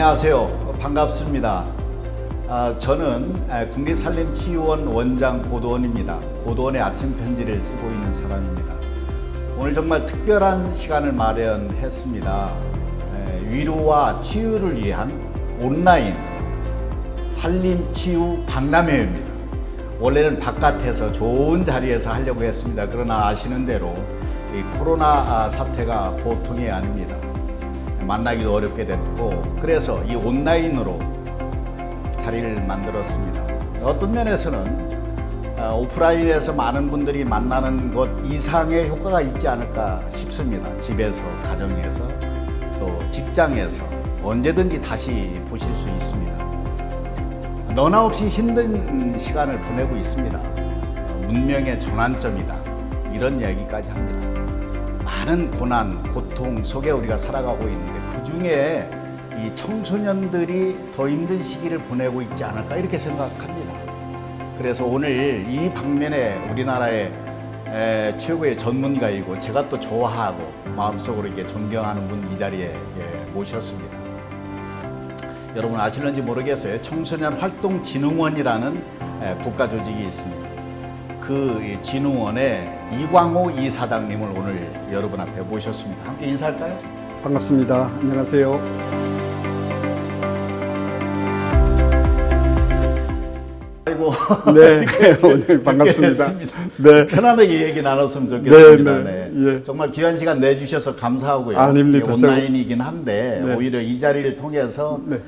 안녕하세요. 반갑습니다. 저는 국립산림치유원 원장 고도원입니다. 고도원의 아침 편지를 쓰고 있는 사람입니다. 오늘 정말 특별한 시간을 마련했습니다. 위로와 치유를 위한 온라인 산림치유 박람회입니다. 원래는 바깥에서 좋은 자리에서 하려고 했습니다. 그러나 아시는 대로 이 코로나 사태가 보통이 아닙니다. 만나기도 어렵게 됐고, 그래서 이 온라인으로 자리를 만들었습니다. 어떤 면에서는 오프라인에서 많은 분들이 만나는 것 이상의 효과가 있지 않을까 싶습니다. 집에서, 가정에서, 또 직장에서 언제든지 다시 보실 수 있습니다. 너나 없이 힘든 시간을 보내고 있습니다. 문명의 전환점이다, 이런 이야기까지 합니다. 많은 고난, 고통 속에 우리가 살아가고 있는데 그 중에 이 청소년들이 더 힘든 시기를 보내고 있지 않을까, 이렇게 생각합니다. 그래서 오늘 이 방면에 우리나라의 최고의 전문가이고 제가 또 좋아하고 마음속으로 이게 존경하는 분 이 자리에 모셨습니다. 여러분 아실는지 모르겠어요. 청소년 활동진흥원이라는 국가조직이 있습니다. 그 진흥원의 이광호 이사장님을 오늘 여러분 앞에 모셨습니다. 함께 인사할까요? 반갑습니다. 안녕하세요. 아이고, 네, 오늘 반갑습니다. 네. 편안하게 얘기 나눴으면 좋겠습니다. 네. 예. 정말 귀한 시간 내주셔서 감사하고요. 아닙니다. 온라인이긴 한데 네. 오히려 이 자리를 통해서 네.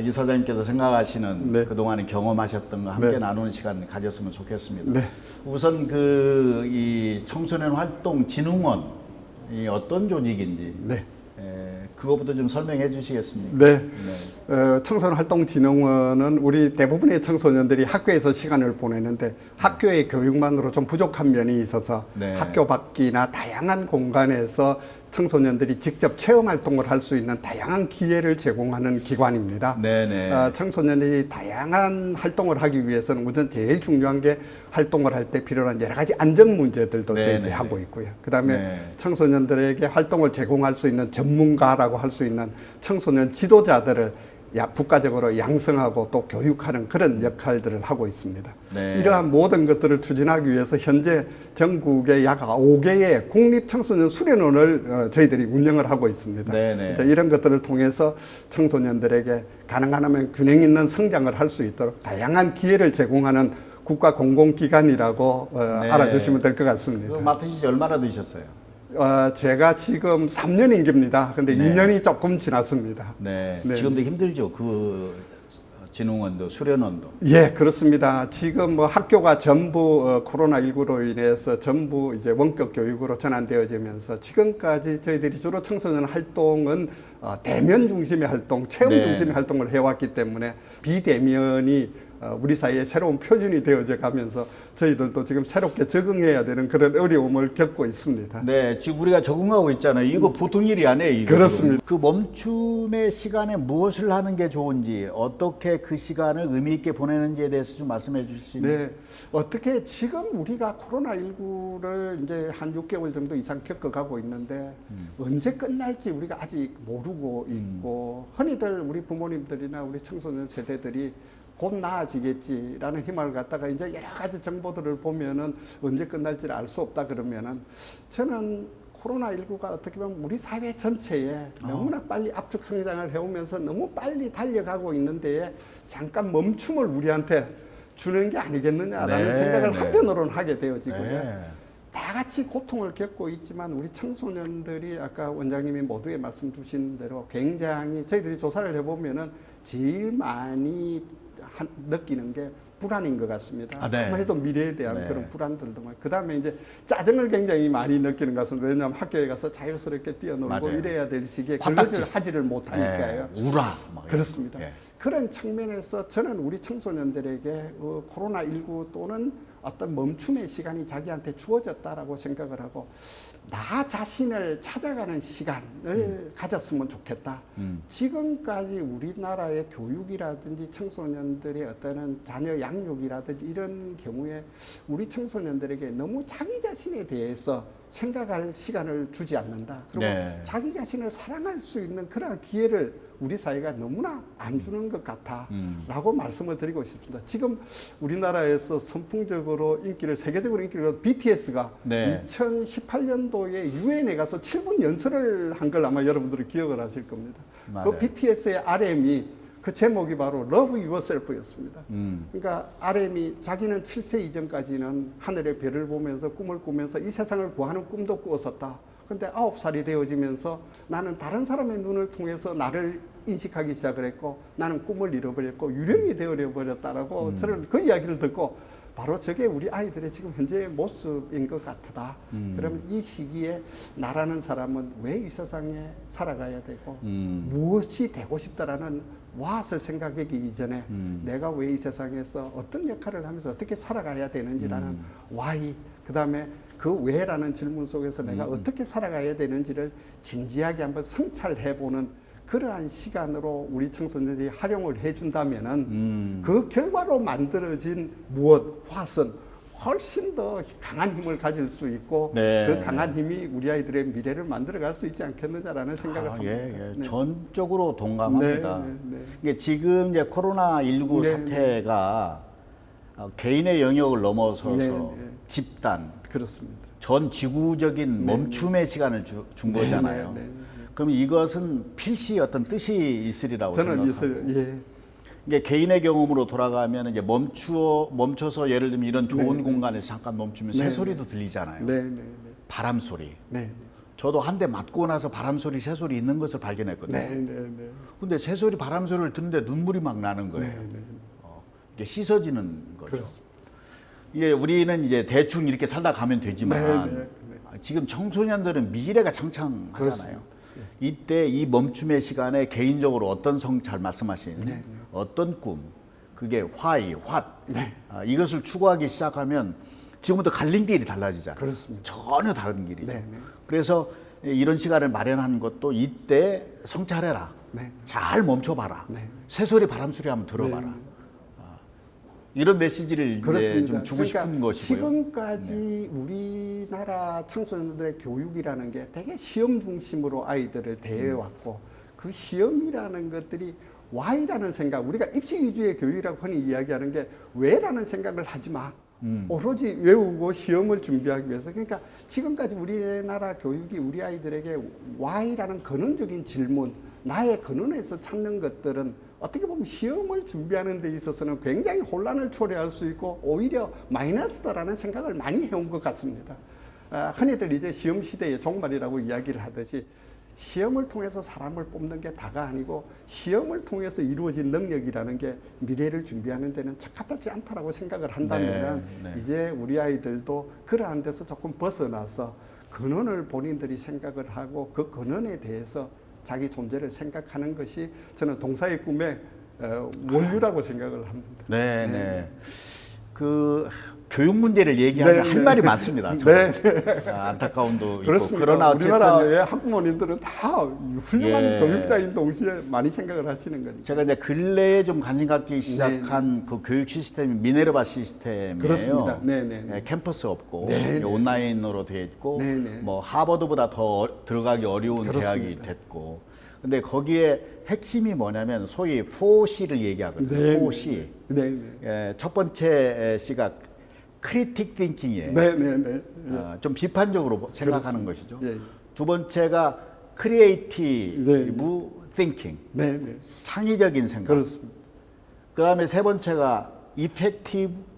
이사장님께서 생각하시는 네. 그동안에 경험하셨던 거 함께 네. 나누는 시간 가졌으면 좋겠습니다. 네. 우선 이 청소년 활동 진흥원 이 어떤 조직인지 네. 그거부터 좀 설명해 주시겠습니까? 네. 청소년활동진흥원은 우리 대부분의 청소년들이 학교에서 시간을 보내는데 학교의 교육만으로 좀 부족한 면이 있어서 네. 학교 밖이나 다양한 공간에서 청소년들이 직접 체험 활동을 할 수 있는 다양한 기회를 제공하는 기관입니다. 네네. 청소년이 다양한 활동을 하기 위해서는 우선 제일 중요한 게 활동을 할 때 필요한 여러 가지 안전 문제들도 네네. 저희들이 하고 있고요. 그다음에 네. 청소년들에게 활동을 제공할 수 있는 전문가라고 할 수 있는 청소년 지도자들을 국가적으로 양성하고 또 교육하는 그런 역할들을 하고 있습니다. 네. 이러한 모든 것들을 추진하기 위해서 현재 전국에 약 5개의 국립청소년 수련원을 저희들이 운영을 하고 있습니다. 네네. 이런 것들을 통해서 청소년들에게 가능하면 균형 있는 성장을 할 수 있도록 다양한 기회를 제공하는 국가 공공기관이라고 네. 알아주시면 될 것 같습니다. 맡으신 지 얼마나 되셨어요? 제가 지금 3년 임기입니다. 근데 네. 2년이 조금 지났습니다. 네. 네. 지금도 힘들죠. 그 진흥원도 수련원도. 예, 그렇습니다. 지금 뭐 학교가 전부 코로나19로 인해서 전부 이제 원격 교육으로 전환되어지면서 지금까지 저희들이 주로 청소년 활동은 대면 중심의 활동, 체험 네. 중심의 활동을 해왔기 때문에 비대면이 우리 사이에 새로운 표준이 되어져 가면서 저희들도 지금 새롭게 적응해야 되는 그런 어려움을 겪고 있습니다. 네, 지금 우리가 적응하고 있잖아요. 이거 보통 일이 아니에요. 이거. 그렇습니다. 그 멈춤의 시간에 무엇을 하는 게 좋은지, 어떻게 그 시간을 의미 있게 보내는지에 대해서 좀 말씀해 주실 수 있나요? 네, 어떻게 지금 우리가 코로나19를 이제 한 6개월 정도 이상 겪어가고 있는데 언제 끝날지 우리가 아직 모르고 있고 흔히들 우리 부모님들이나 우리 청소년 세대들이 곧 나아지겠지라는 희망을 갖다가 이제 여러 가지 정보들을 보면은 언제 끝날지를 알 수 없다 그러면은 저는 코로나19가 어떻게 보면 우리 사회 전체에 너무나 빨리 압축 성장을 해오면서 너무 빨리 달려가고 있는데 잠깐 멈춤을 우리한테 주는 게 아니겠느냐라는 네, 생각을 네. 한편으로는 하게 되어지고요. 네. 다 같이 고통을 겪고 있지만 우리 청소년들이 아까 원장님이 모두에 말씀 주신 대로 굉장히 저희들이 조사를 해보면은 제일 많이 느끼는 게 불안인 것 같습니다. 네. 아무래도 미래에 대한 네. 그런 불안들도 많고, 그 다음에 이제 짜증을 굉장히 많이 느끼는 것은 왜냐하면 학교에 가서 자유스럽게 뛰어놀고 맞아요. 이래야 될 시기에 화딱지. 그것을 하지를 못하니까요. 네. 우라. 막 그렇습니다. 예. 그런 측면에서 저는 우리 청소년들에게 코로나19 또는 어떤 멈춤의 시간이 자기한테 주어졌다라고 생각을 하고 나 자신을 찾아가는 시간을 가졌으면 좋겠다. 지금까지 우리나라의 교육이라든지 청소년들의 어떤 자녀 양육이라든지 이런 경우에 우리 청소년들에게 너무 자기 자신에 대해서 생각할 시간을 주지 않는다. 그리고 네. 자기 자신을 사랑할 수 있는 그런 기회를 우리 사회가 너무나 안 주는 것 같아라고 말씀을 드리고 싶습니다. 지금 우리나라에서 선풍적으로 인기를 세계적으로 인기를 BTS가 네. 2018년도에 유엔에 가서 7분 연설을 한 걸 아마 여러분들이 기억을 하실 겁니다. 맞아요. 그 BTS의 RM이 그 제목이 바로 Love Yourself였습니다. 그러니까 RM이 자기는 7세 이전까지는 하늘의 별을 보면서 꿈을 꾸면서 이 세상을 구하는 꿈도 꾸었었다. 근데 9살이 되어지면서 나는 다른 사람의 눈을 통해서 나를 인식하기 시작을 했고 나는 꿈을 잃어버렸고 유령이 되어버렸다라고 저는 그 이야기를 듣고 바로 저게 우리 아이들의 지금 현재의 모습인 것 같다. 그러면 이 시기에 나라는 사람은 왜 이 세상에 살아가야 되고 무엇이 되고 싶다라는 what을 생각하기 이전에 내가 왜 이 세상에서 어떤 역할을 하면서 어떻게 살아가야 되는지라는 why, 그 다음에 그 왜라는 질문 속에서 내가 어떻게 살아가야 되는지를 진지하게 한번 성찰해보는 그러한 시간으로 우리 청소년들이 활용을 해준다면은 그 결과로 만들어진 무엇, what은 훨씬 더 강한 힘을 가질 수 있고 네. 그 강한 힘이 우리 아이들의 미래를 만들어갈 수 있지 않겠느냐라는 생각을 합니다. 예. 네. 전적으로 동감합니다. 네. 이게 지금 이제 코로나19 네, 사태가 개인의 영역을 넘어서서 네. 집단, 그렇습니다. 전 지구적인 네. 멈춤의 시간을 준 거잖아요. 네. 그럼 이것은 필시 어떤 뜻이 있으리라고 저는 생각하고. 있어요. 예. 이게 개인의 경험으로 돌아가면 이제 멈춰서 예를 들면 이런 좋은 네. 공간에서 잠깐 멈추면 네. 새소리도 들리잖아요. 네. 바람 소리. 네. 저도 한 대 맞고 나서 바람 소리, 새소리 있는 것을 발견했거든요. 네. 근데 새소리, 바람 소리를 듣는데 눈물이 막 나는 거예요. 이게 씻어지는 거죠. 그렇습니다. 이게 우리는 이제 대충 이렇게 살다 가면 되지만 네. 지금 청소년들은 미래가 창창하잖아요. 그렇습니다. 이때 이 멈춤의 시간에 개인적으로 어떤 성찰 말씀하신 어떤 꿈, 그게 why, what 이것을 추구하기 시작하면 지금부터 갈림길이 달라지잖아요. 그렇습니다. 전혀 다른 길이죠. 네. 그래서 이런 시간을 마련한 것도 이때 성찰해라. 네. 잘 멈춰봐라. 네. 새소리, 바람소리 한번 들어봐라. 이런 메시지를 이제 좀 주고 그러니까 싶은 것이고요. 지금까지 우리나라 청소년들의 교육이라는 게 되게 시험 중심으로 아이들을 대해왔고 그 시험이라는 것들이 why라는 생각, 우리가 입시 위주의 교육이라고 흔히 이야기하는 게 왜라는 생각을 하지 마. 오로지 외우고 시험을 준비하기 위해서. 그러니까 지금까지 우리나라 교육이 우리 아이들에게 why라는 근원적인 질문, 나의 근원에서 찾는 것들은 어떻게 보면 시험을 준비하는 데 있어서는 굉장히 혼란을 초래할 수 있고 오히려 마이너스다라는 생각을 많이 해온 것 같습니다. 흔히들 이제 시험 시대의 종말이라고 이야기를 하듯이 시험을 통해서 사람을 뽑는 게 다가 아니고 시험을 통해서 이루어진 능력이라는 게 미래를 준비하는 데는 적합하지 않다라고 생각을 한다면 이제 우리 아이들도 그러한 데서 조금 벗어나서 근원을 본인들이 생각을 하고 그 근원에 대해서 자기 존재를 생각하는 것이 저는 동사의 꿈의 원류라고 생각을 합니다. 네. 그 교육 문제를 얘기하면 할 말이 많습니다. 안타까움도 그렇습니다. 있고. 그러나 우리나라의 학부모님들은 다 훌륭한 교육자인 동시에 많이 생각을 하시는 거니까. 제가 이제 근래에 좀 관심 갖기 시작한 그 교육 시스템이 미네르바 시스템이에요. 그렇습니다. 캠퍼스 없고 네네. 온라인으로 돼 있고 네네. 뭐 하버드보다 더 들어가기 어려운 그렇습니다. 대학이 됐고. 근데 거기에 핵심이 뭐냐면 소위 4C를 얘기하거든요. 네네. 4C. 첫 번째 C가 크리틱 띵킹이에요. 좀 비판적으로 생각하는 것이죠. 두 번째가 크리에이티브 띵킹. 창의적인 생각. 그렇습니다. 그다음에 세 번째가 이펙티브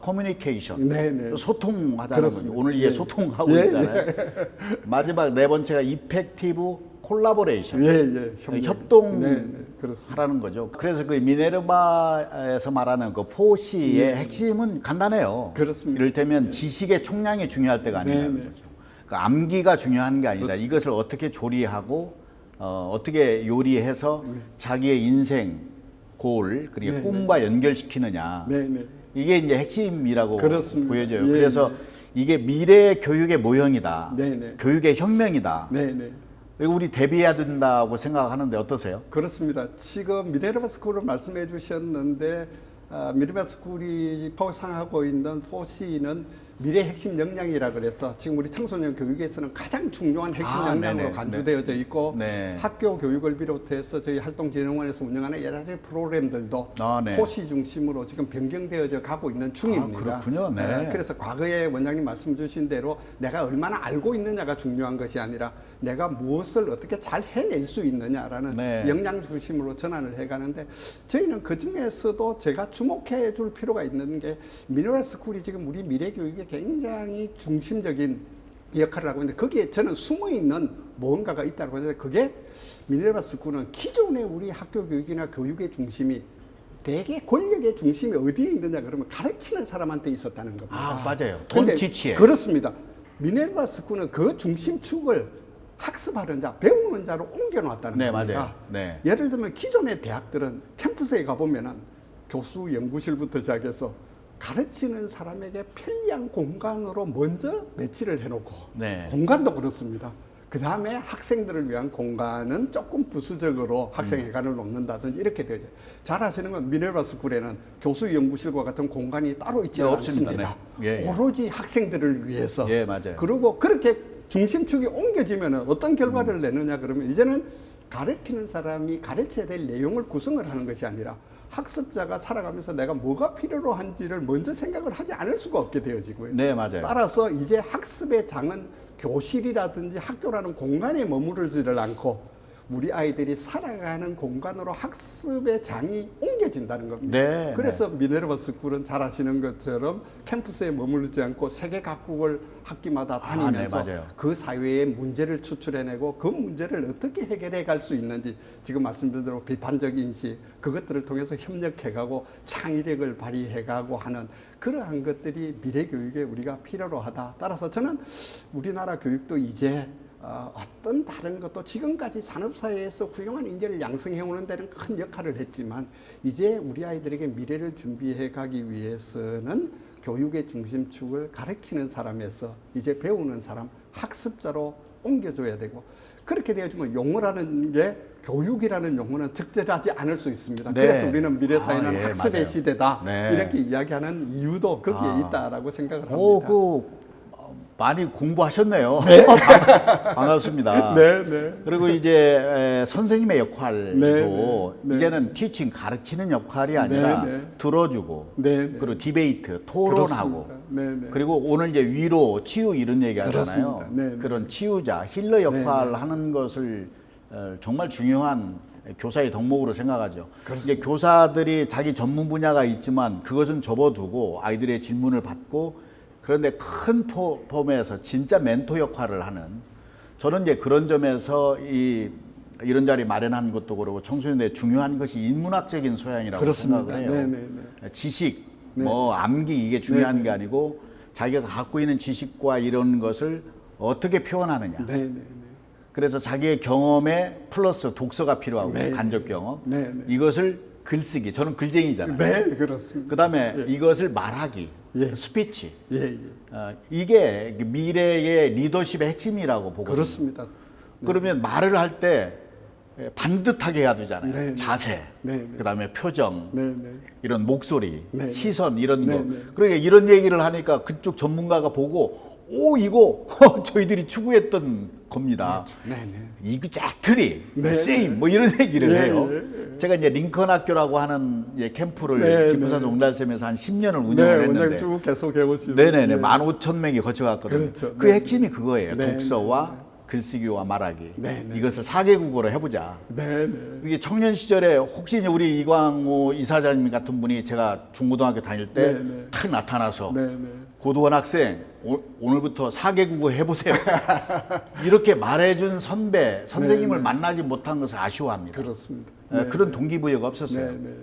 커뮤니케이션. 소통하자는 거죠. 오늘 이게 소통하고 있잖아요. 마지막 네 번째가 이펙티브 콜라보레이션. 협동하라는 거죠. 그래서 그 미네르바에서 말하는 그 4C의 핵심은 간단해요. 그렇습니다. 이를테면 지식의 총량이 중요할 때가 아니라는 거죠. 그 암기가 중요한 게 아니다. 그렇습니다. 이것을 어떻게 조리하고 어떻게 요리해서 자기의 인생 골 그리고 꿈과 연결시키느냐. 이게 이제 핵심이라고 그렇습니다. 보여져요. 그래서 이게 미래 교육의 모형이다. 네네. 교육의 혁명이다. 네네. 우리 대비해야 된다고 생각하는데 어떠세요? 그렇습니다. 지금 미네르바 스쿨을 말씀해 주셨는데 미네르바 스쿨이 포상하고 있는 4C는 미래 핵심 역량이라 그래서 지금 우리 청소년 교육에서는 가장 중요한 핵심 역량으로 네네. 간주되어져 있고 네. 학교 교육을 비롯해서 저희 활동진흥원에서 운영하는 여러 가지 프로그램들도 네. 토시 중심으로 지금 변경되어져 가고 있는 중입니다. 그렇군요. 네. 그래서 과거에 원장님 말씀 주신 대로 내가 얼마나 알고 있느냐가 중요한 것이 아니라 내가 무엇을 어떻게 잘 해낼 수 있느냐라는 네. 역량 중심으로 전환을 해가는데 저희는 그 중에서도 제가 주목해 줄 필요가 있는 게 미네랄 스쿨이 지금 우리 미래 교육에 굉장히 중심적인 역할을 하고 있는데 거기에 저는 숨어 있는 무언가가 있다고 하는데 그게 미네랄 스쿨은 기존의 우리 학교 교육이나 교육의 중심이 대개 권력의 중심이 어디에 있느냐 그러면 가르치는 사람한테 있었다는 겁니다. 맞아요. 돈 근데 티치에. 그렇습니다. 미네랄 스쿨은 그 중심축을 학습하는 자, 배우는 자로 옮겨놨다는 네, 겁니다. 맞아요. 네. 예를 들면 기존의 대학들은 캠퍼스에 가보면은 교수 연구실부터 시작해서 가르치는 사람에게 편리한 공간으로 먼저 배치를 해놓고 네. 공간도 그렇습니다. 그 다음에 학생들을 위한 공간은 조금 부수적으로 학생회관을 놓는다든지 이렇게 되죠. 잘 아시는 건 미네랄 스쿨에는 교수 연구실과 같은 공간이 따로 있지 네, 없습니다. 않습니다. 네. 예, 예. 오로지 학생들을 위해서. 예, 맞아요. 그리고 그렇게 중심축이 옮겨지면 어떤 결과를 내느냐 그러면 이제는 가르치는 사람이 가르쳐야 될 내용을 구성을 하는 것이 아니라 학습자가 살아가면서 내가 뭐가 필요로 한지를 먼저 생각을 하지 않을 수가 없게 되어지고요. 네, 맞아요. 따라서 이제 학습의 장은 교실이라든지 학교라는 공간에 머무르지를 않고 우리 아이들이 살아가는 공간으로 학습의 장이 옮겨진다는 겁니다. 네, 그래서 미네르바 스쿨은 잘 아시는 것처럼 캠퍼스에 머무르지 않고 세계 각국을 학기마다 다니면서 네, 맞아요. 그 사회의 문제를 추출해내고 그 문제를 어떻게 해결해 갈 수 있는지 지금 말씀드린 대로 비판적 인식 그것들을 통해서 협력해가고 창의력을 발휘해가고 하는 그러한 것들이 미래 교육에 우리가 필요로 하다. 따라서 저는 우리나라 교육도 이제 어떤 다른 것도 지금까지 산업사회에서 훌륭한 인재를 양성해 오는 데는 큰 역할을 했지만 이제 우리 아이들에게 미래를 준비해 가기 위해서는 교육의 중심축을 가르치는 사람에서 이제 배우는 사람, 학습자로 옮겨줘야 되고 그렇게 되어지면 용어라는 게 교육이라는 용어는 적절하지 않을 수 있습니다. 네. 그래서 우리는 미래사회는 예, 학습의 맞아요. 시대다. 네. 이렇게 이야기하는 이유도 거기에 있다라고 생각을 합니다. 많이 공부하셨네요. 반갑습니다. 네, 네. 그리고 이제 선생님의 역할도 네, 네. 이제는 티칭 가르치는 역할이 아니라 네, 네. 들어주고 네, 네. 그리고 디베이트 토론하고 그렇습니다. 네, 네. 그리고 오늘 이제 위로 치유 이런 얘기 하잖아요. 그렇습니다. 네, 네. 그런 치유자 힐러 역할을 네, 네. 하는 것을 정말 중요한 교사의 덕목으로 생각하죠. 그렇습니다. 이제 교사들이 자기 전문 분야가 있지만 그것은 접어두고 아이들의 질문을 받고 그런데 큰 폼에서 진짜 멘토 역할을 하는 저는 이제 그런 점에서 이런 자리 마련하는 것도 그렇고 청소년들의 중요한 것이 인문학적인 소양이라고 그렇습니다. 생각을 해요. 네, 네, 네. 지식, 네. 뭐 암기 이게 중요한 네, 게 아니고 자기가 갖고 있는 지식과 이런 것을 어떻게 표현하느냐. 네, 네, 그래서 자기의 경험에 플러스 독서가 필요하고 네. 간접 경험 네, 네. 이것을 글쓰기 저는 글쟁이잖아요. 네, 그렇습니다. 그다음에 예. 이것을 말하기 예. 스피치 예, 예. 이게 미래의 리더십의 핵심이라고 보거든요. 그렇습니다. 그러면 말을 할 때 반듯하게 해야 되잖아요. 네, 네. 자세, 네, 네. 그다음에 표정, 네, 네. 이런 목소리, 네, 시선 이런 네, 거. 네. 그러니까 이런 얘기를 하니까 그쪽 전문가가 보고 오 이거 저희들이 추구했던 겁니다. 네, 네. 이그젝트리, 네, 세임 뭐 이런 얘기를 네, 해요. 네, 제가 이제 링컨 학교라고 하는 캠프를 네, 기프사 네. 종달샘에서 한 10년을 운영을 네, 했는데 원장님 쭉 계속 해보시죠. 네네네 네. 15,000명이 거쳐갔거든요. 그렇죠. 그 네, 핵심이 그거예요. 네, 독서와 글쓰기와 말하기. 네, 네. 이것을 4개국어로 해보자. 네, 네. 이게 청년 시절에 혹시 우리 이광호 이사장님 같은 분이 제가 중고등학교 다닐 때 네, 네. 탁 나타나서 네, 네. 고도원 학생 오늘부터 4개국어 해보세요. 이렇게 말해준 선생님을 네. 만나지 못한 것을 아쉬워합니다. 그렇습니다. 그런 동기부여가 없었어요. 네, 네, 네.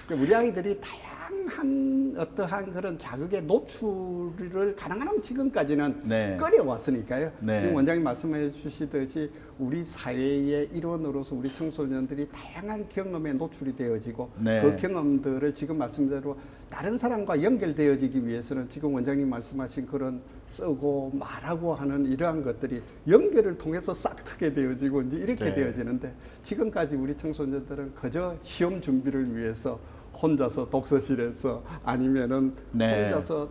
그러니까 우리 아이들이 다양한 어떠한 그런 자극의 노출을 가능하면 지금까지는 네. 꺼려왔으니까요. 네. 지금 원장님 말씀해 주시듯이 우리 사회의 일원으로서 우리 청소년들이 다양한 경험에 노출이 되어지고 네. 그 경험들을 지금 말씀대로 다른 사람과 연결되어지기 위해서는 지금 원장님 말씀하신 그런 쓰고 말하고 하는 이러한 것들이 연결을 통해서 싹트게 되어지고 이제 이렇게 네. 되어지는데 지금까지 우리 청소년들은 그저 시험 준비를 위해서 혼자서 독서실에서 아니면은 네. 혼자서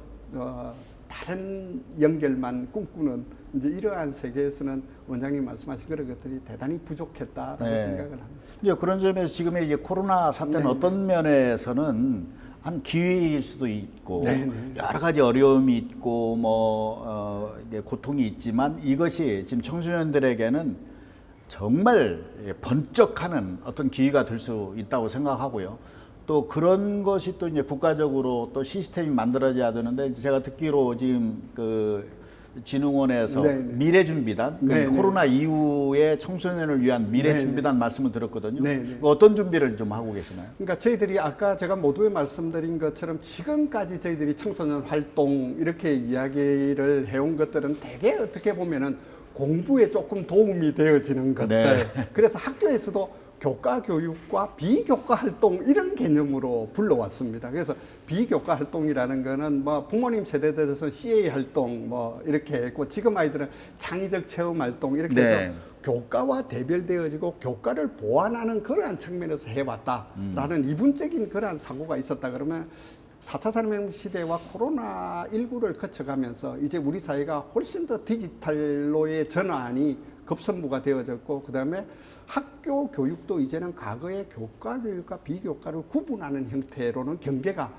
다른 연결만 꿈꾸는 이제 이러한 세계에서는 원장님 말씀하신 그런 것들이 대단히 부족했다라고 네. 생각을 합니다. 이제 그런 점에서 지금의 이제 코로나 사태는 네. 어떤 면에서는 한 기회일 수도 있고 네, 네. 여러 가지 어려움이 있고 이제 고통이 있지만 이것이 지금 청소년들에게는 정말 번쩍하는 어떤 기회가 될 수 있다고 생각하고요. 또 그런 것이 또 이제 국가적으로 또 시스템이 만들어져야 되는데 제가 듣기로 지금 그 진흥원에서 네, 네. 미래준비단 네, 네. 코로나 이후에 청소년을 위한 미래준비단 말씀을 들었거든요. 네, 네. 어떤 준비를 좀 하고 계시나요? 그러니까 저희들이 아까 제가 모두에 말씀드린 것처럼 지금까지 저희들이 청소년 활동 이렇게 이야기를 해온 것들은 대개 어떻게 보면은 공부에 조금 도움이 되어지는 것들. 네. 그래서 학교에서도 교과 교육과 비교과 활동 이런 개념으로 불러왔습니다. 그래서 비교과 활동이라는 거는 뭐 부모님 세대들에서 CA 활동 뭐 이렇게 했고 지금 아이들은 창의적 체험 활동 이렇게 네. 해서 교과와 대별되어지고 교과를 보완하는 그러한 측면에서 해왔다라는 이분적인 그러한 사고가 있었다 그러면 4차 산업혁명 시대와 코로나19를 거쳐가면서 이제 우리 사회가 훨씬 더 디지털로의 전환이 급선무가 되어졌고 그다음에 학교 교육도 이제는 과거의 교과 교육과 비교과를 구분하는 형태로는 경계가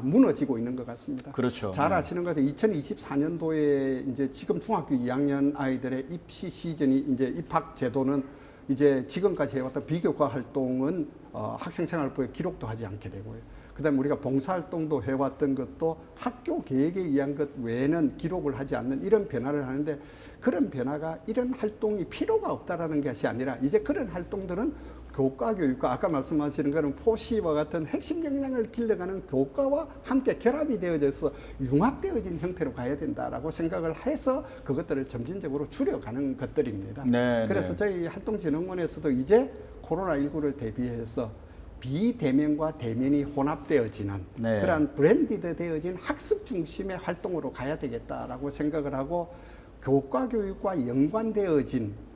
무너지고 있는 것 같습니다. 그렇죠. 잘 아시는 것 같아요. 2024년도에 이제 지금 중학교 2학년 아이들의 입시 시즌이 이제 입학 제도는 이제 지금까지 해왔던 비교과 활동은 학생생활부에 기록도 하지 않게 되고요. 그다음에 우리가 봉사활동도 해왔던 것도 학교 계획에 의한 것 외에는 기록을 하지 않는 이런 변화를 하는데 그런 변화가 이런 활동이 필요가 없다라는 것이 아니라 이제 그런 활동들은 교과 교육과 아까 말씀하시는 거는 포시와 같은 핵심 역량을 길러가는 교과와 함께 결합이 되어져서 융합되어진 형태로 가야 된다라고 생각을 해서 그것들을 점진적으로 줄여가는 것들입니다. 네, 그래서 네. 저희 활동진흥원에서도 이제 코로나19를 대비해서 비대면과 대면이 혼합되어지는 네. 그러한 브랜디드 되어진 학습 중심의 활동으로 가야 되겠다라고 생각을 하고 교과 교육과 연관되어진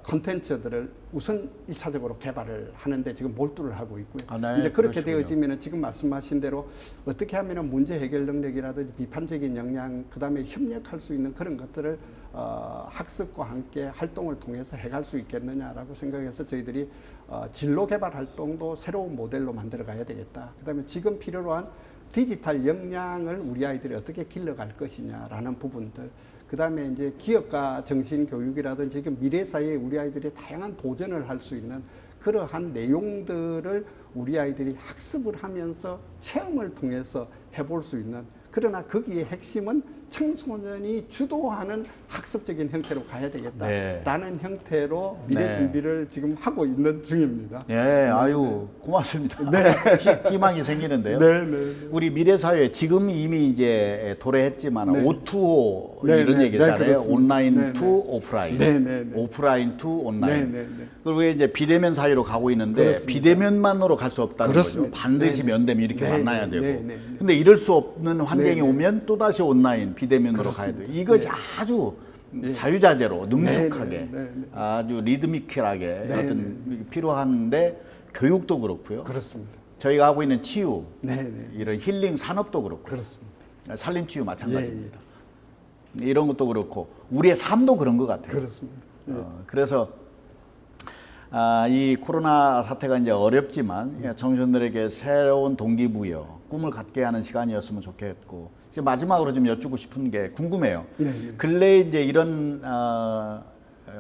컨텐츠들을 우선 1차적으로 개발을 하는데 지금 몰두를 하고 있고요. 네, 이제 그렇게 그러시군요. 되어지면 지금 말씀하신 대로 어떻게 하면 문제 해결 능력이라든지 비판적인 역량, 그 다음에 협력할 수 있는 그런 것들을 학습과 함께 활동을 통해서 해갈 수 있겠느냐라고 생각해서 저희들이 진로 개발 활동도 새로운 모델로 만들어 가야 되겠다. 그 다음에 지금 필요로 한 디지털 역량을 우리 아이들이 어떻게 길러갈 것이냐라는 부분들. 그 다음에 이제 기업가 정신 교육이라든지 지금 미래 사회에 우리 아이들이 다양한 도전을 할 수 있는 그러한 내용들을 우리 아이들이 학습을 하면서 체험을 통해서 해볼 수 있는 그러나 거기에 핵심은 청소년이 주도하는 학습적인 형태로 가야 되겠다라는 형태로 미래 네. 준비를 지금 하고 있는 중입니다. 예, 아유 고맙습니다. 네. 희망이 생기는데요. 네, 네. 우리 미래사회 지금 이미 이제 도래했지만 네. O2O 네, 이런 네, 얘기잖아요. 네, 그렇습니다. 온라인 네, 투 네. 오프라인, 네, 네, 네. 오프라인 투 온라인. 네, 네, 네. 그리고 이제 비대면 사회로 가고 있는데 그렇습니다. 비대면만으로 갈 수 없다는 그렇습니다. 거죠. 반드시 네, 네. 면대면 이렇게 네, 만나야 네, 되고. 네, 네, 네. 근데 이럴 수 없는 환경이 네, 네. 오면 또 다시 온라인 비대면으로 그렇습니다. 가야 돼요. 이것이 네. 아주 네. 자유자재로 능숙하게 네, 네, 네, 네. 아주 리드미컬하게 네, 어떤 필요한데 교육도 그렇고요. 그렇습니다. 저희가 하고 있는 치유, 네, 네. 이런 힐링 산업도 그렇고 그렇습니다. 산림치유 마찬가지입니다. 이런 것도 그렇고 우리의 삶도 그런 것 같아요. 그렇습니다. 네. 그래서 이 코로나 사태가 이제 어렵지만 청소년들에게 새로운 동기부여, 꿈을 갖게 하는 시간이었으면 좋겠고 이제 마지막으로 좀 여쭙고 싶은 게 궁금해요. 네. 근래 이제 이런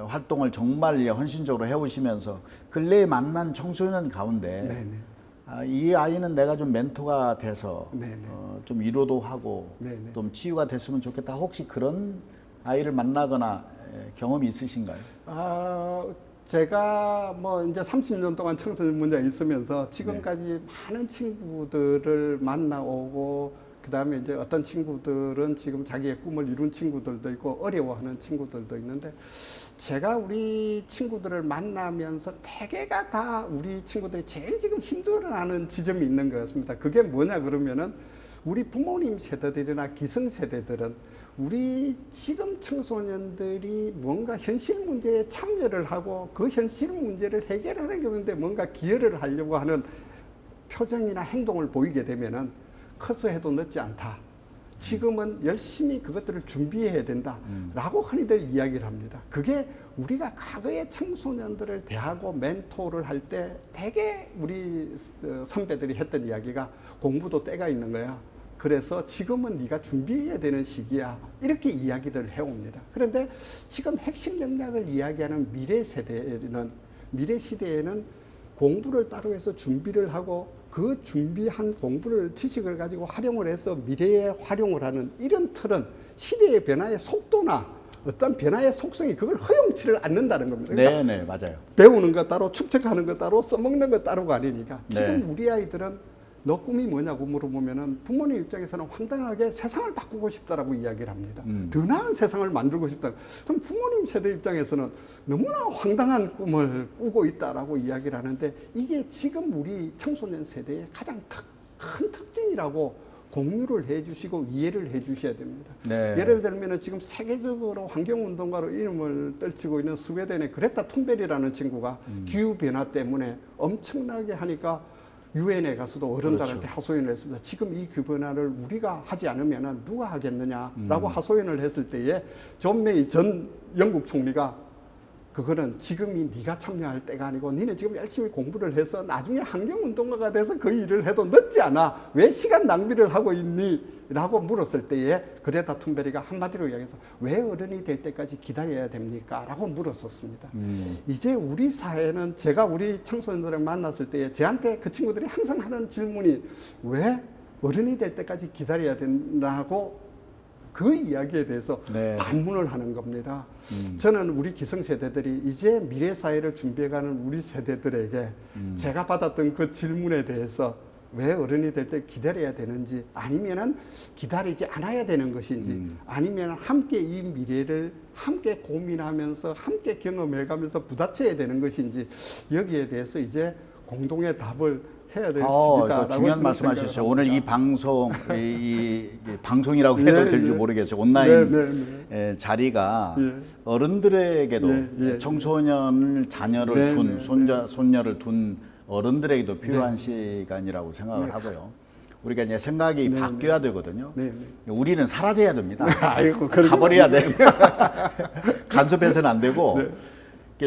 활동을 정말 이제 헌신적으로 해오시면서 근래에 만난 청소년 가운데 네, 네. 이 아이는 내가 좀 멘토가 돼서 네, 네. 좀 위로도 하고 네, 네. 좀 치유가 됐으면 좋겠다. 혹시 그런 아이를 만나거나 경험이 있으신가요? 제가 뭐 이제 30년 동안 청소년 문제에 있으면서 지금까지 많은 친구들을 만나오고 그다음에 이제 어떤 친구들은 지금 자기의 꿈을 이룬 친구들도 있고 어려워하는 친구들도 있는데 제가 우리 친구들을 만나면서 대개가 다 우리 친구들이 제일 지금 힘들어하는 지점이 있는 것 같습니다. 그게 뭐냐 그러면은 우리 부모님 세대들이나 기성세대들은 우리 지금 청소년들이 뭔가 현실 문제에 참여를 하고 그 현실 문제를 해결하는 경우인데 뭔가 기여를 하려고 하는 표정이나 행동을 보이게 되면은 커서 해도 늦지 않다. 지금은 열심히 그것들을 준비해야 된다라고 흔히들 이야기를 합니다. 그게 우리가 과거의 청소년들을 대하고 멘토를 할 때 대개 우리 선배들이 했던 이야기가 공부도 때가 있는 거야. 그래서 지금은 네가 준비해야 되는 시기야. 이렇게 이야기를 해옵니다. 그런데 지금 핵심 역량을 이야기하는 미래 시대에는 공부를 따로 해서 준비를 하고 그 준비한 공부를 지식을 가지고 활용을 해서 미래에 활용을 하는 이런 틀은 시대의 변화의 속도나 어떤 변화의 속성이 그걸 허용치를 않는다는 겁니다. 그러니까 네, 맞아요. 배우는 거 따로, 축적하는 거 따로, 써먹는 거 따로가 아니니까. 지금 네. 우리 아이들은 너 꿈이 뭐냐고 물어보면은 부모님 입장에서는 황당하게 세상을 바꾸고 싶다라고 이야기를 합니다. 더 나은 세상을 만들고 싶다. 그럼 부모님 세대 입장에서는 너무나 황당한 꿈을 꾸고 있다라고 이야기를 하는데 이게 지금 우리 청소년 세대의 가장 큰 특징이라고 공유를 해주시고 이해를 해주셔야 됩니다. 네. 예를 들면 지금 세계적으로 환경운동가로 이름을 떨치고 있는 스웨덴의 그레타 툰베리라는 친구가 기후변화 때문에 엄청나게 하니까 유엔에 가서도 어른들한테 그렇죠. 하소연을 했습니다. 지금 이 규변화를 우리가 하지 않으면 누가 하겠느냐라고 하소연을 했을 때에 존 메이 전 영국 총리가 그거는 지금이 네가 참여할 때가 아니고 니네 지금 열심히 공부를 해서 나중에 환경운동가가 돼서 그 일을 해도 늦지 않아. 왜 시간 낭비를 하고 있니? 라고 물었을 때에 그레타 툰베리가 한마디로 이야기해서 왜 어른이 될 때까지 기다려야 됩니까? 라고 물었었습니다. 이제 우리 사회는 제가 우리 청소년들을 만났을 때에 저한테 그 친구들이 항상 하는 질문이 왜 어른이 될 때까지 기다려야 된다고 그 이야기에 대해서 네. 반문을 하는 겁니다. 저는 우리 기성세대들이 이제 미래 사회를 준비해가는 우리 세대들에게 제가 받았던 그 질문에 대해서 왜 어른이 될 때 기다려야 되는지 아니면은 기다리지 않아야 되는 것인지 아니면 함께 이 미래를 함께 고민하면서 함께 경험해가면서 부딪혀야 되는 것인지 여기에 대해서 이제 공동의 답을 해야 될 시기다라고 중요한 말씀하셨어요. 오늘 이 방송 이 방송이라고 해도 될지 모르겠어요. 온라인 자리가 어른들에게도 청소년 자녀를 둔 손녀를 둔 어른들에게도 필요한 시간이라고 생각을 하고요. 우리가 이제 생각이 바뀌어야 되거든요. 우리는 사라져야 됩니다. 아이고, 가버려야 돼. 간섭해서는 안 되고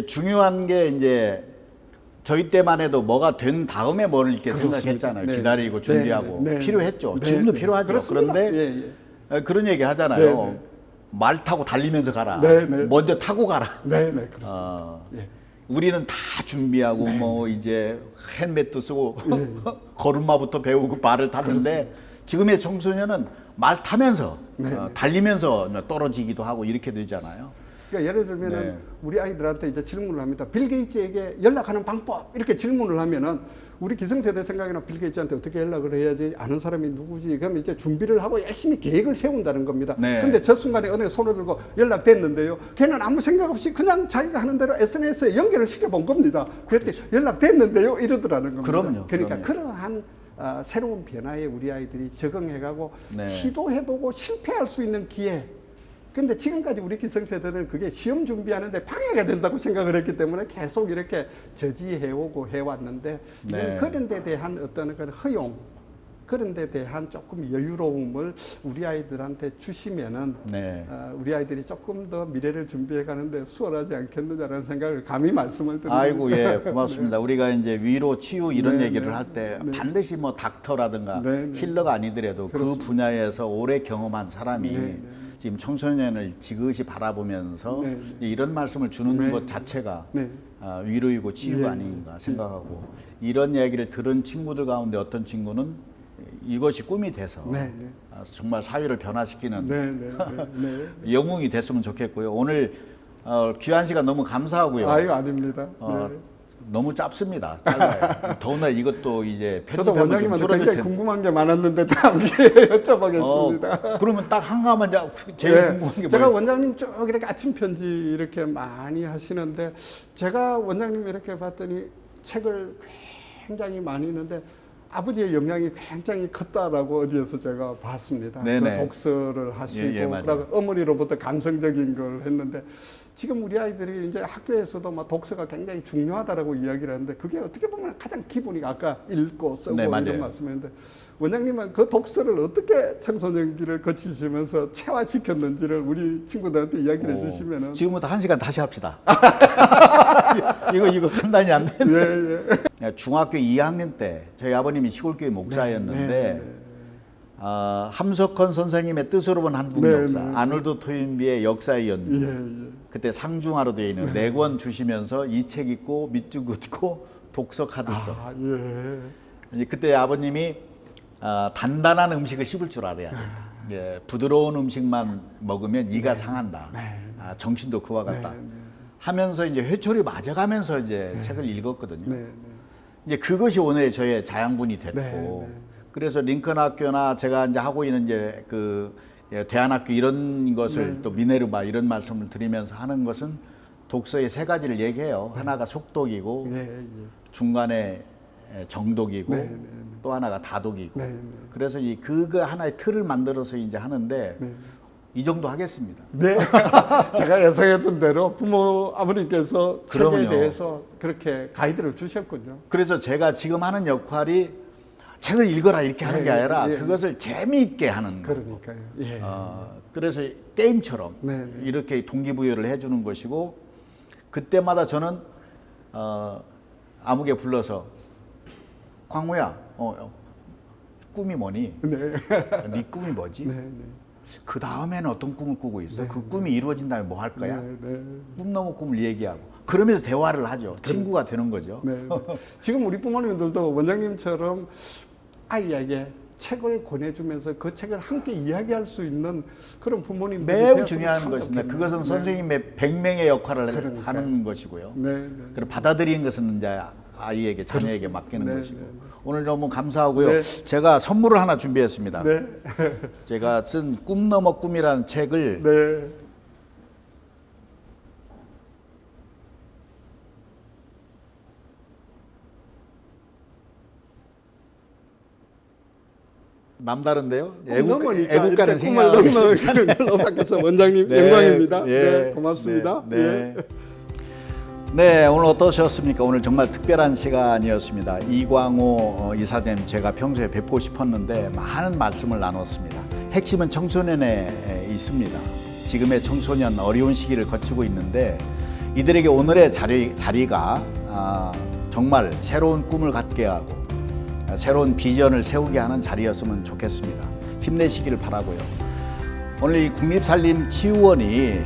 중요한 게 이제 저희 때만 해도 뭐가 된 다음에 뭘 이렇게 생각했잖아요. 기다리고 준비하고 필요했죠. 지금도 필요하죠. 그렇습니다. 그런데 그런 얘기 하잖아요. 말 타고 달리면서 가라. 먼저 타고 가라. 그렇습니다. 우리는 다 준비하고 뭐 이제 헬멧도 쓰고 걸음마부터 배우고 말을 타는데 지금의 청소년은 말 타면서 달리면서 떨어지기도 하고 이렇게 되잖아요. 그러니까 예를 들면은 우리 아이들한테 이제 질문을 합니다. 빌 게이츠에게 연락하는 방법 이렇게 질문을 하면은 우리 기성세대 생각에는 빌 게이츠한테 어떻게 연락을 해야지 아는 사람이 누구지 그러면 이제 준비를 하고 열심히 계획을 세운다는 겁니다. 근데 저 순간에 어느 손을 들고 연락됐는데요. 걔는 아무 생각 없이 그냥 자기가 하는 대로 SNS에 연결을 시켜본 겁니다. 그때 연락됐는데요 이러더라는 겁니다. 그러니까 그러한 새로운 변화에 우리 아이들이 적응해가고 시도해보고 실패할 수 있는 기회. 근데 지금까지 우리 기성세대는 그게 시험 준비하는데 방해가 된다고 생각을 했기 때문에 계속 이렇게 저지해오고 해왔는데 이제는 그런 데 대한 어떤 그런 허용 그런 데 대한 조금 여유로움을 우리 아이들한테 주시면은 우리 아이들이 조금 더 미래를 준비해 가는데 수월하지 않겠느냐라는 생각을 감히 말씀을 드립니다. 아이고 고맙습니다. 우리가 이제 위로 치유 이런 얘기를 할 때 반드시 뭐 닥터라든가 힐러가 아니더라도 그 분야에서 오래 경험한 사람이 지금 청소년을 지그시 바라보면서 이런 말씀을 주는 것 자체가 위로이고 치유가 아닌가 생각하고 이런 얘기를 들은 친구들 가운데 어떤 친구는 이것이 꿈이 돼서 정말 사회를 변화시키는 영웅이 됐으면 좋겠고요. 오늘 귀한 시간 너무 감사하고요. 아유 아닙니다. 너무 짧습니다. 짧아요. 더구나 이것도 이제 저도 원장님한테 굉장히 궁금한 게 많았는데 다음 기회에 여쭤보겠습니다. 그러면 딱 한 가지만 제일 궁금한 게 제가 뭐예요? 원장님 쭉 이렇게 아침 편지 이렇게 많이 하시는데 제가 원장님 이렇게 봤더니 책을 굉장히 많이 있는데 아버지의 영향이 굉장히 컸다라고 어디에서 제가 봤습니다. 그 독서를 하시고 그리고 어머니로부터 감성적인 걸 했는데 지금 우리 아이들이 이제 학교에서도 막 독서가 굉장히 중요하다라고 이야기를 하는데 그게 어떻게 보면 가장 기본이 아까 읽고 쓰고 네, 맞아요. 이런 말씀했는데 원장님은 그 독서를 어떻게 청소년기를 거치시면서 체화시켰는지를 우리 친구들한테 이야기를 해주시면은 지금부터 1시간 다시 합시다. 이거 판단이 안 되는데. 예, 예. 중학교 2학년 때 저희 아버님이 시골교회 목사였는데 네. 함석헌 선생님의 뜻으로 본 한국 네, 역사, 네. 아놀드 토인비의 역사의 연구, 예, 예. 그때 상중하로 되어 있는 4권 주시면서 이 책 읽고 밑줄 긋고 독서 카드 써. 아, 예. 이제 그때 아버님이 단단한 음식을 씹을 줄 알아야 돼. 예, 부드러운 음식만 먹으면 이가 상한다. 정신도 그와 같다. 네, 네. 하면서 이제 회초리 맞아가면서 이제 책을 읽었거든요. 네, 네. 이제 그것이 오늘 저의 자양분이 됐고, 네, 네. 그래서 링컨 학교나 제가 이제 하고 있는 이제 그 대안학교 이런 것을 네. 또 미네르바 이런 말씀을 드리면서 하는 것은 독서의 3가지를 얘기해요. 하나가 속독이고, 네, 예. 중간에 정독이고, 네, 네, 네. 또 하나가 다독이고. 네, 네. 그래서 그거 하나의 틀을 만들어서 이제 하는데 네. 이 정도 하겠습니다. 네, 제가 예상했던 대로 부모 아버님께서 책에 그럼요. 대해서 그렇게 가이드를 주셨군요. 그래서 제가 지금 하는 역할이 책을 읽어라 이렇게 하는 게 네, 아니라 예. 그것을 재미있게 하는 거예요. 그러니까요. 예. 그래서 게임처럼 네, 네. 이렇게 동기부여를 해주는 것이고 그때마다 저는 아무개 불러서 광우야 꿈이 뭐니? 네. 네 꿈이 뭐지? 네, 네. 그 다음에는 어떤 꿈을 꾸고 있어? 네, 그 꿈이 이루어진다면 뭐 할 거야? 네, 네. 꿈 넘은 꿈을 얘기하고 그러면서 대화를 하죠. 친구가 되는 거죠. 네. 지금 우리 부모님들도 원장님처럼 아이에게 책을 권해주면서 그 책을 함께 이야기할 수 있는 그런 부모님들이 매우 되었으면 중요한 참 것입니다. 좋겠네요. 그것은 네. 선생님의 100명의 역할을 그러니까요. 하는 것이고요. 네, 네. 그리고 받아들이는 것은 이제 아이에게 자녀에게 맡기는 네, 것이고 네. 오늘 너무 감사하고요. 네. 제가 선물을 하나 준비했습니다. 네. 제가 쓴 꿈 넘어 꿈이라는 책을 네. 남다른데요. 넘으니까 애국가는 이렇게 생각하고 꿈을 있습니다. 넘는 걸로 바뀌어서 원장님 네, 영광입니다. 예, 네, 고맙습니다. 네, 예. 네. 네, 오늘 어떠셨습니까? 오늘 정말 특별한 시간이었습니다. 이광호 이사장님 제가 평소에 뵙고 싶었는데 많은 말씀을 나눴습니다. 핵심은 청소년에 있습니다. 지금의 청소년 어려운 시기를 거치고 있는데 이들에게 오늘의 자리가 정말 새로운 꿈을 갖게 하고 새로운 비전을 세우게 하는 자리였으면 좋겠습니다. 힘내시기를 바라고요. 오늘 이 국립산림치유원이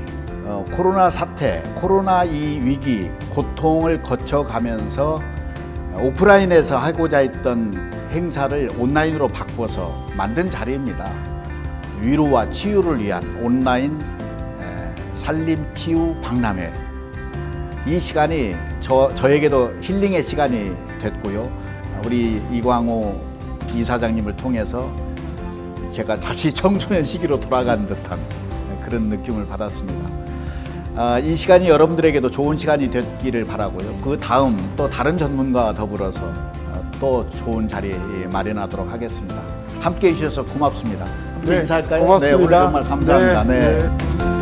코로나 사태, 코로나 이 위기, 고통을 거쳐가면서 오프라인에서 하고자 했던 행사를 온라인으로 바꿔서 만든 자리입니다. 위로와 치유를 위한 온라인 산림치유 박람회. 이 시간이 저에게도 힐링의 시간이 됐고요. 우리 이광호 이사장님을 통해서 제가 다시 청소년 시기로 돌아간 듯한 그런 느낌을 받았습니다. 이 시간이 여러분들에게도 좋은 시간이 됐기를 바라고요. 그 다음 또 다른 전문가와 더불어서 또 좋은 자리 마련하도록 하겠습니다. 함께해 주셔서 고맙습니다. 함께 네, 인사할까요? 고맙습니다. 네, 오늘 정말 감사합니다. 네, 네. 네.